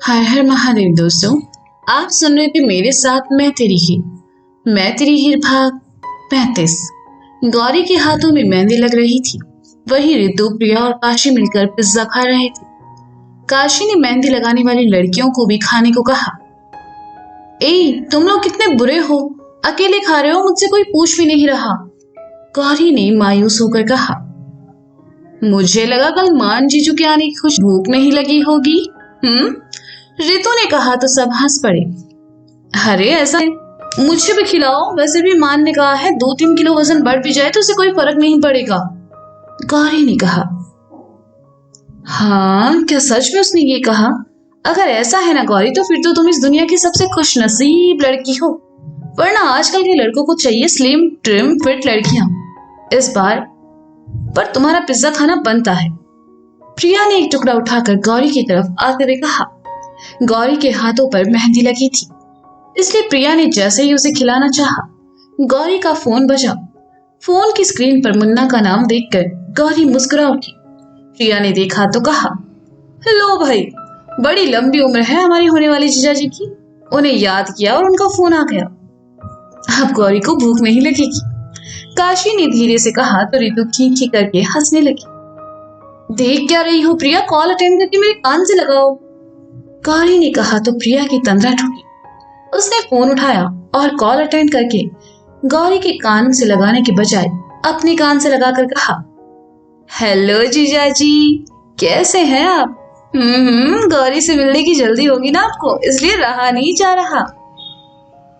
हर हर महादेव दोस्तों, आप सुन रहे थे मेरे साथ मैं तेरी हीर भाग 35। गौरी के हाथों में मेहंदी लग रही थी। वही रितु, प्रिया और काशी मिलकर पिज्जा खा रहे थे। काशी ने मेहंदी लगाने वाली लड़कियों को भी खाने को कहा। तुम लोग कितने बुरे हो, अकेले खा रहे हो, मुझसे कोई पूछ भी नहीं रहा। गौरी ने मायूस होकर कहा। मुझे लगा कल मान जीजू के आने की कुछ भूख नहीं लगी होगी। रितु ने कहा तो सब हंस पड़े। अरे ऐसा मुझे भी खिलाओ, वैसे भी मान ने कहा है 2-3 किलो वजन बढ़ भी जाए तो उसे कोई फर्क नहीं पड़ेगा। गौरी ने कहा। हाँ, क्या सच में उसने ये कहा? अगर ऐसा है ना गौरी, तो फिर तो तुम इस दुनिया की सबसे खुशनसीब लड़की हो, वरना आजकल के लड़कों को चाहिए स्लिम ट्रिम फिट लड़कियां। इस बार पर तुम्हारा पिज्जा खाना बनता है। प्रिया ने एक टुकड़ा उठाकर गौरी की तरफ आते हुए कहा। गौरी के हाथों पर मेहंदी लगी थी, इसलिए प्रिया ने जैसे ही उसे खिलाना चाहा, गौरी का फोन बजा। फोन की स्क्रीन पर मुन्ना का नाम देखकर गौरी मुस्कुरा उठी। प्रिया ने देखा तो कहा, लो भाई, बड़ी लंबी उम्र है हमारी होने वाली जीजा जी की। उन्हें याद किया और उनका फोन आ गया। अब गौरी को भूख नहीं लगेगी। काशी ने धीरे से कहा तो रितु खी करके हंसने लगी। देख क्या रही हो प्रिया, कॉल अटेंड करके मेरे कान से लगाओ। गौरी ने कहा तो प्रिया की तंद्रा टूटी। उसने फोन उठाया और कॉल अटेंड करके गौरी के कान से लगाने के बजाय अपने कान से लगाकर कहा, हेलो जीजा जी, कैसे हैं आप? गौरी से मिलने की जल्दी होगी ना आपको, इसलिए रहा नहीं जा रहा।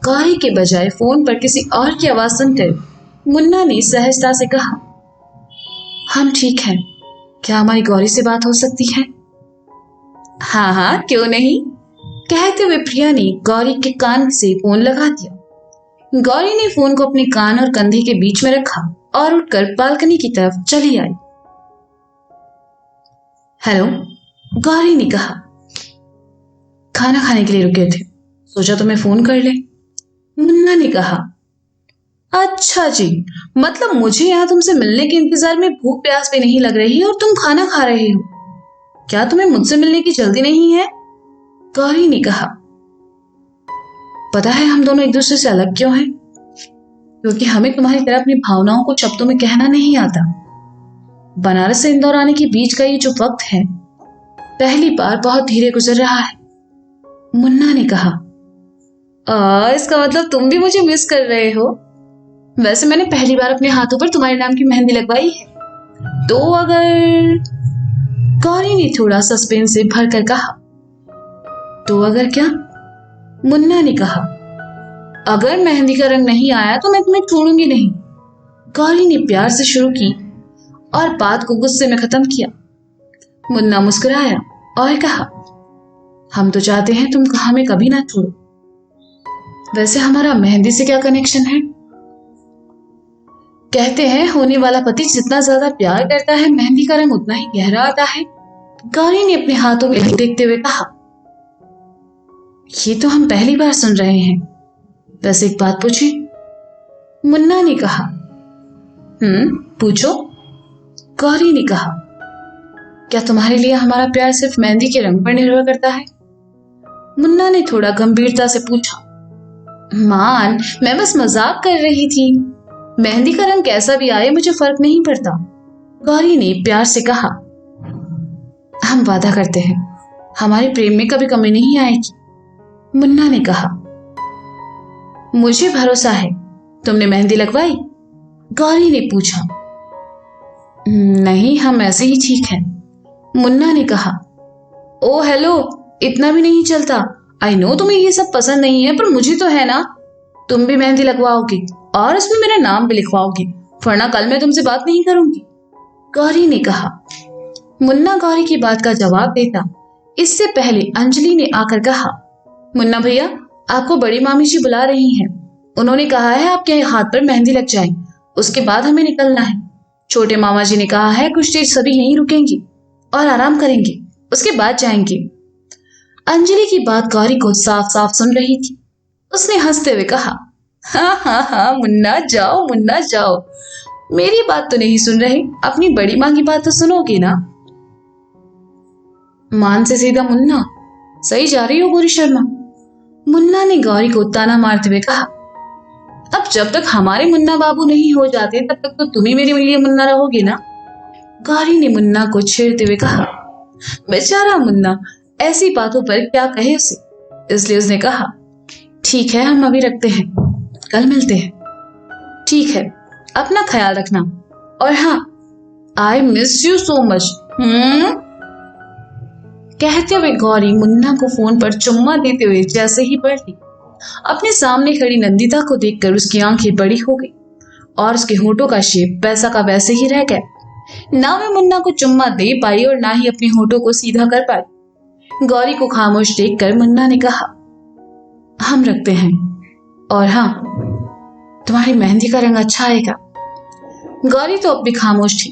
गौरी के बजाय फोन पर किसी और की आवाज सुनकर मुन्ना ने सहजता से कहा, हम ठीक हैं, क्या हमारी गौरी से बात हो सकती है? हाँ, क्यों नहीं, कहते हुए प्रिया ने गौरी के कान से फोन लगा दिया। गौरी ने फोन को अपने कान और कंधे के बीच में रखा और उठकर बालकनी की तरफ चली आई। हेलो, गौरी ने कहा। खाना खाने के लिए रुके थे, सोचा तुम्हें फोन कर ले। मुन्ना ने कहा। अच्छा जी, मतलब मुझे यहाँ तुमसे मिलने के इंतजार में भूख प्यास भी नहीं लग रही और तुम खाना खा रहे हो। क्या तुम्हें मुझसे मिलने की जल्दी नहीं है? गौरी ने कहा। पता है हम दोनों एक दूसरे से अलग क्यों हैं? क्योंकि हमें तुम्हारी तरह अपनी भावनाओं को शब्दों में कहना नहीं आता। बनारस से इंदौर आने के बीच का ये जो वक्त है, पहली बार बहुत धीरे गुजर रहा है। मुन्ना ने कहा। इसका मतलब तुम भी मुझे मिस कर रहे हो? वैसे मैंने पहली बार अपने हाथों पर तुम्हारे नाम की मेहंदी लगवाई है, तो अगर... गौरी ने थोड़ा सस्पेंस से भरकर कहा। तो अगर क्या? मुन्ना ने कहा। अगर मेहंदी का रंग नहीं आया तो मैं तुम्हें छोड़ूंगी नहीं। गौरी ने प्यार से शुरू की और बात को गुस्से में खत्म किया। मुन्ना मुस्कुराया और कहा, हम तो चाहते हैं तुम हमें कभी ना छोड़ो। वैसे हमारा मेहंदी से क्या कनेक्शन है? कहते हैं होने वाला पति जितना ज्यादा प्यार करता है, मेहंदी का रंग उतना ही गहरा आता है। गौरी ने अपने हाथों में देखते हुए कहा। ये तो हम पहली बार सुन रहे हैं। वैसे एक बात पूछे? मुन्ना ने कहा। पूछो। गौरी ने कहा। क्या तुम्हारे लिए हमारा प्यार सिर्फ मेहंदी के रंग पर निर्भर करता है? मुन्ना ने थोड़ा गंभीरता से पूछा। मान, मैं बस मजाक कर रही थी। मेहंदी का रंग कैसा भी आए मुझे फर्क नहीं पड़ता। गौरी ने प्यार से कहा। हम वादा करते हैं हमारे प्रेम में कभी कमी नहीं आएगी। मुन्ना ने कहा। मुझे भरोसा है। तुमने मेहंदी लगवाई? गौरी ने पूछा। नहीं, हम ऐसे ही ठीक हैं। मुन्ना ने कहा। ओ हेलो, इतना भी नहीं चलता। आई नो तुम्हें ये सब पसंद नहीं है, पर मुझे तो है ना। तुम भी मेहंदी लगवाओगी और उसमें मेरा नाम भी लिखवाओगी, वरना कल मैं तुमसे बात नहीं करूंगी। गौरी ने कहा। मुन्ना गौरी की बात का जवाब देता इससे पहले अंजलि ने आकर कहा, मुन्ना भैया, आपको बड़ी मामी जी बुला रही हैं। उन्होंने कहा है आपके हाथ पर मेहंदी लग जाए, उसके बाद हमें निकलना है। छोटे मामा जी ने कहा है कुछ देर सभी यहीं रुकेंगे और आराम करेंगे, उसके बाद जाएंगे। अंजलि की बात गौरी को साफ साफ सुन रही थी। उसने हंसते हुए कहा, हाँ, मुन्ना जाओ। मेरी बात तो नहीं सुन रहे, अपनी बड़ी माँ की बात तो सुनोगे ना। मान से सीधा मुन्ना, सही जा रही हो गौरी शर्मा, मुन्ना ने गौरी को ताना मारते हुए कहा। अब जब तक हमारे मुन्ना बाबू नहीं हो जाते तब तक तो तुम ही मेरे लिए मुन्ना रहोगे ना, गौरी ने मुन्ना को छेड़ते हुए कहा। बेचारा मुन्ना ऐसी बातों पर क्या कहे उसे, इसलिए उसने कहा, ठीक है हम अभी रखते हैं, कल मिलते हैं। ठीक है, अपना ख्याल रखना, और हाँ, I miss you so much. कहते हुए गौरी मुन्ना को फोन पर चुम्मा देते हुए जैसे ही पलटी, अपने सामने खड़ी नंदिता को देखकर उसकी आंखें बड़ी हो गई और उसके होठों का शेप वैसा का वैसे ही रह गया। ना वे मुन्ना को चुम्मा दे पाई और ना ही अपने होठों को सीधा कर पाई। गौरी को खामोश देखकर मुन्ना ने कहा, हम रखते हैं, और हाँ, तुम्हारी मेहंदी का रंग अच्छा आएगा। गौरी तो अब भी खामोश थी,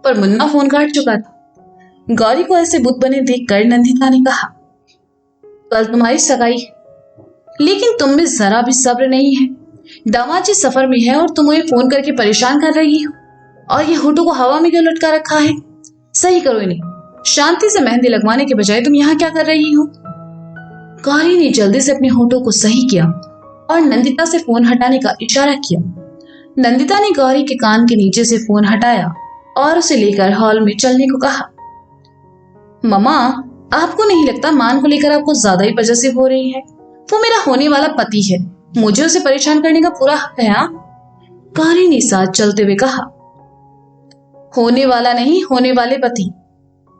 पर मुन्ना फोन काट चुका था। गौरी को ऐसे बुत बने देखकर नंदिता ने कहा, कल तुम्हारी सगाई है, लेकिन तुम में जरा भी सब्र नहीं है। दामाद जी सफर में है और तुम उन्हें फोन करके परेशान कर रही हो, और ये होठों को हवा में क्यों लटका रखा है? सही करो इन्हें, शांति से मेहंदी लगवाने के बजाय तुम यहाँ क्या कर रही हो? गौरी ने जल्दी से अपने होठों को सही किया और नंदिता से फोन हटाने का इशारा किया। नंदिता ने गौरी के कान के नीचे से फोन हटाया और उसे लेकर हॉल में चलने को कहा। ममा, आपको नहीं लगता मान को लेकर आपको ज्यादा ही पजेसिव हो रही है? वो मेरा होने वाला पति है, मुझे उसे परेशान करने का पूरा हक है। गौरी ने साथ चलते हुए कहा, होने वाला नहीं, होने वाले पति,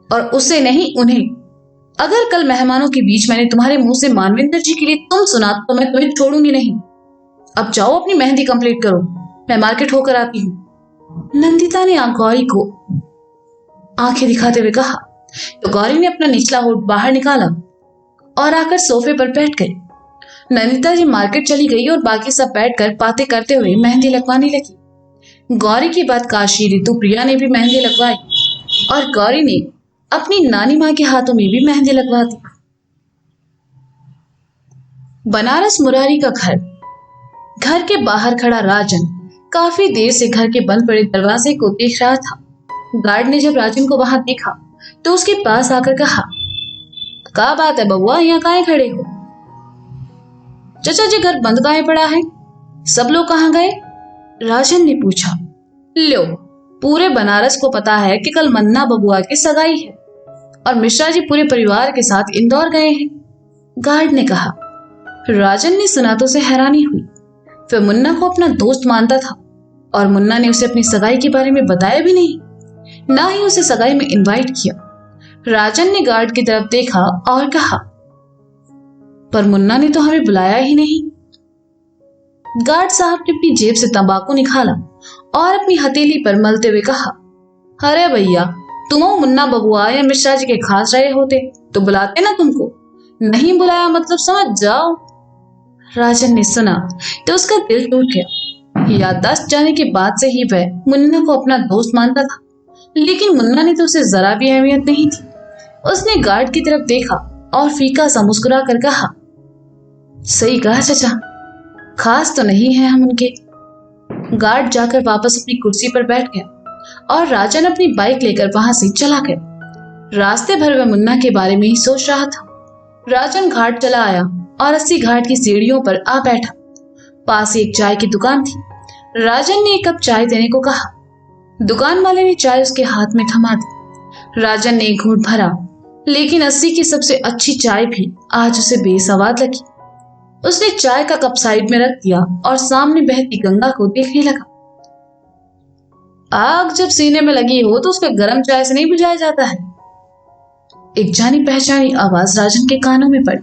और उसे नहीं उन्हें। अगर कल मेहमानों के बीच मैंने तुम्हारे मुंह से मानविंदर जी के लिए तुम सुना तो मैं तुम्हें छोड़ूंगी नहीं। अब जाओ अपनी मेहंदी कंप्लीट करो, मैं मार्केट होकर आती हूँ। नंदिता ने गौरी को आंखें दिखाते हुए कहा तो गौरी ने अपना निचला होठ बाहर निकाला और आकर सोफे पर बैठ गई। नंदिता जी मार्केट चली गई और बाकी सब बैठकर बातें करते हुए मेहंदी लगवाने लगी। गौरी की बात काशी ऋतु प्रिया ने भी मेहंदी लगवाई और गौरी ने अपनी नानी माँ के हाथों में भी मेहंदी लगवा दी। बनारस मुरारी का घर के बाहर खड़ा राजन काफी देर से घर के बंद पड़े दरवाजे को देख रहा था। गार्ड ने जब राजन को वहां देखा तो उसके पास आकर कहा, क्या बात है बबुआ, यहाँ काहे खड़े हो? चाचा जी घर बंद काहे पड़ा है, सब लोग कहाँ गए? राजन ने पूछा। लो, पूरे बनारस को पता है कि कल मन्ना बबुआ की सगाई है और मिश्रा जी पूरे परिवार के साथ इंदौर गए हैं, गार्ड ने कहा। राजन ने सुना तो उसे हैरानी हुई। वह मुन्ना को अपना दोस्त मानता था और मुन्ना ने उसे अपनी सगाई के बारे में बताया भी नहीं, ना ही उसे सगाई में इनवाइट किया। राजन ने गार्ड की तरफ देखा और कहा, पर मुन्ना ने तो हमें बुलाया ही नहीं। गार्ड साहब ने अपनी जेब से तंबाकू निकाला और अपनी हथेली पर मलते हुए कहा, अरे भैया, तुम मुन्ना बबुआ या मिश्रा जी के खास रहे होते तो बुलाते ना तुमको, नहीं बुलाया मतलब समझ जाओ। राजन ने सुना तो उसका दिल टूट गया। याददाश्त जाने के बाद से ही वह मुन्ना को अपना दोस्त मानता था, लेकिन मुन्ना ने तो उसे जरा भी अहमियत नहीं थी। उसने गार्ड की तरफ देखा और फीका सा मुस्कुरा कर कहा, सही कहा चाचा, खास तो नहीं है हम उनके। गार्ड जाकर वापस अपनी कुर्सी पर बैठ गया और राजन अपनी बाइक लेकर वहां से चला गया। रास्ते भर वह मुन्ना के बारे में ही सोच रहा था। राजन घाट चला आया और 80 घाट की सीढ़ियों पर आ बैठा। पास ही एक चाय की दुकान थी। राजन ने एक कप चाय देने को कहा। दुकान वाले ने चाय उसके हाथ में थमा दी। राजन ने एक घूंट भरा, लेकिन 80 की सबसे अच्छी चाय भी आज उसे बेसवाद लगी। उसने चाय का कप साइड में रख दिया और सामने बहती गंगा को देखने लगा। आग जब सीने में लगी हो तो उसको गर्म चाय से नहीं बुझाया जाता है। एक जानी पहचानी आवाज राजन के कानों में पड़ी।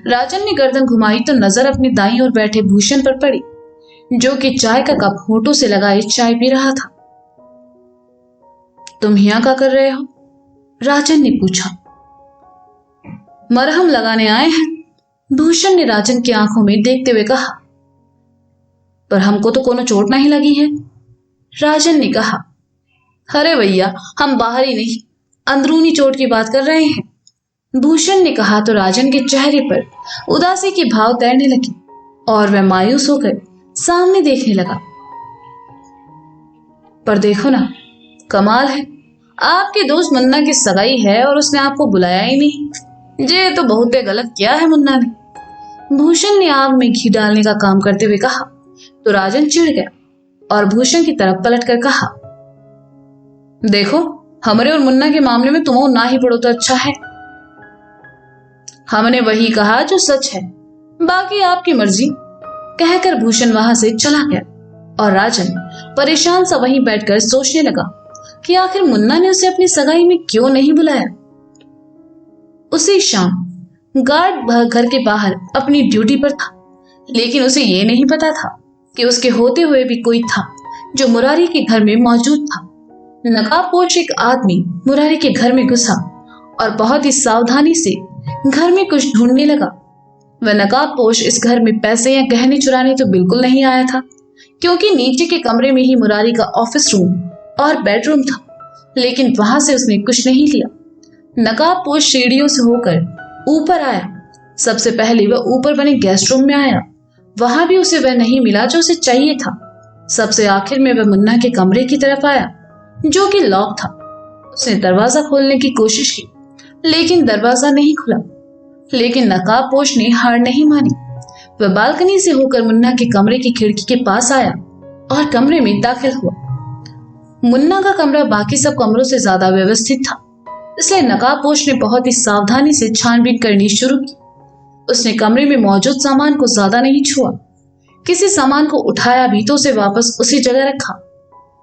राजन ने गर्दन घुमाई तो नजर अपनी दाईं ओर बैठे भूषण पर पड़ी, जो कि चाय का कप होठों से लगाए चाय पी रहा था। तुम यहाँ क्या कर रहे हो? राजन ने पूछा। मरहम लगाने आए हैं, भूषण ने राजन की आंखों में देखते हुए कहा। पर हमको तो कोनो चोट नहीं लगी है, राजन ने कहा। अरे भैया, हम बाहरी नहीं अंदरूनी चोट की बात कर रहे हैं, भूषण ने कहा तो राजन के चेहरे पर उदासी के भाव तैरने लगे और वह मायूस होकर सामने देखने लगा। पर देखो ना, कमाल है, आपके दोस्त मुन्ना की सगाई है और उसने आपको बुलाया ही नहीं। ये तो बहुत गलत किया है मुन्ना ने। भूषण ने आग में घी डालने का काम करते हुए कहा तो राजन चिढ़ गया और भूषण की तरफ पलटकर कहा, देखो हमरे और मुन्ना के मामले में तुम ना ही पड़ो तो अच्छा है। हमने वही कहा जो सच है, बाकी आपकी मर्जी। कहकर भूषण वहां से चला गया और राजन परेशान सा वहीं बैठकर सोचने लगा कि आखिर मुन्ना ने उसे अपनी सगाई में क्यों नहीं बुलाया। उसी शाम गार्ड घर के बाहर अपनी ड्यूटी पर था, लेकिन उसे ये नहीं पता था कि उसके होते हुए भी कोई था जो मुरारी के घर में मौजूद था। नकाबपोश एक आदमी मुरारी के घर में घुसा और बहुत ही सावधानी से घर में कुछ ढूंढने लगा। वह नकाबपोश इस घर में पैसे या गहने चुराने तो बिल्कुल नहीं आया था, क्योंकि नीचे के कमरे में ही मुरारी का ऑफिस रूम और बेडरूम था, लेकिन वहां से उसने कुछ नहीं लिया। नकाबपोश सीढ़ियों से होकर ऊपर आया। सबसे पहले वह ऊपर बने गेस्ट रूम में आया, वहां भी उसे वह नहीं मिला जो उसे चाहिए था। सबसे आखिर में वह मुन्ना के कमरे की तरफ आया जो कि लॉक था। उसने दरवाजा खोलने की कोशिश की, लेकिन दरवाजा नहीं खुला। लेकिन नकाबपोश ने हार नहीं मानी। वह बालकनी से होकर मुन्ना के कमरे की खिड़की के पास आया और कमरे में दाखिल हुआ। मुन्ना का कमरा बाकी सब कमरों से ज्यादा व्यवस्थित था, इसलिए नकाबपोश ने बहुत ही सावधानी से छानबीन करनी शुरू की। उसने कमरे में मौजूद सामान को ज्यादा नहीं छुआ, किसी सामान को उठाया भी तो उसे वापस उसी जगह रखा।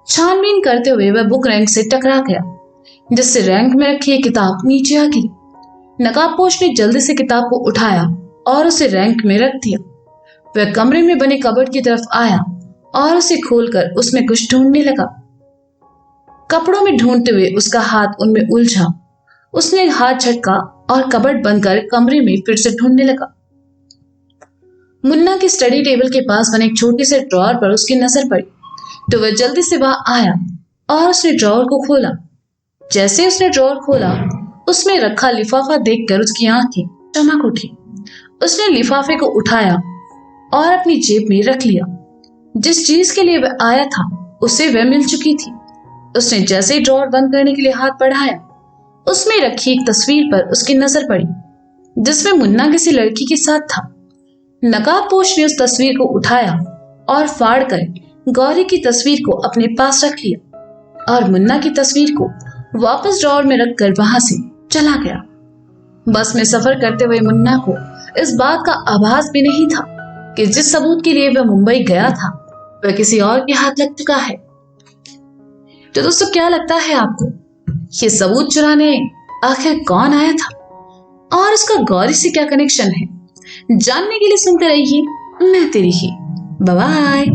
छानबीन करते हुए वह बुक रैंक से टकरा गया, जिससे रैंक में रखी एक किताब नीचे आ गिरी। नकाबपोश ने जल्दी से किताब को उठाया और उसे रैंक में रख दिया। वह कमरे में बने कबर्ड की तरफ आया और उसे खोलकर उसमें कुछ ढूंढने लगा। कपड़ों में ढूंढते हुए उसका हाथ उनमें उलझा। उसने हाथ झटका और कबर्ड बंद कर कमरे में फिर से ढूंढने लगा। मुन्ना के स्टडी टेबल के पास बने एक छोटे से ड्रॉअर पर उसकी नजर पड़ी तो वह जल्दी से वहां आया और उसने ड्रॉअर को खोला। जैसे उसने ड्रॉअर खोला, उसमें रखा लिफाफा देखकर उसकी आंखें चमक उठी। उसने लिफाफे को उठाया और अपनी जेब में रख लिया। जिस चीज के लिए वह आया था उसे वह मिल चुकी थी। उसने जैसे ही ड्रॉअर बंद करने के लिए हाथ बढ़ाया, उसमें रखी एक तस्वीर पर उसकी नजर पड़ी, जिसमें मुन्ना किसी लड़की के साथ था। नकाबपोश ने उस तस्वीर को उठाया और फाड़कर गौरी की तस्वीर को अपने पास रख लिया और मुन्ना की तस्वीर को वापस ड्रॉअर में रखकर वहां से चला गया। बस में सफर करते हुए मुन्ना को इस बात का आभास भी नहीं था कि जिस सबूत के लिए वह मुंबई गया था वह किसी और के हाथ लग चुका है। तो दोस्तों, क्या लगता है आपको, ये सबूत चुराने आखिर कौन आया था और उसका गौरी से क्या कनेक्शन है? जानने के लिए सुनते रहिए मैं तेरी ही। Bye bye.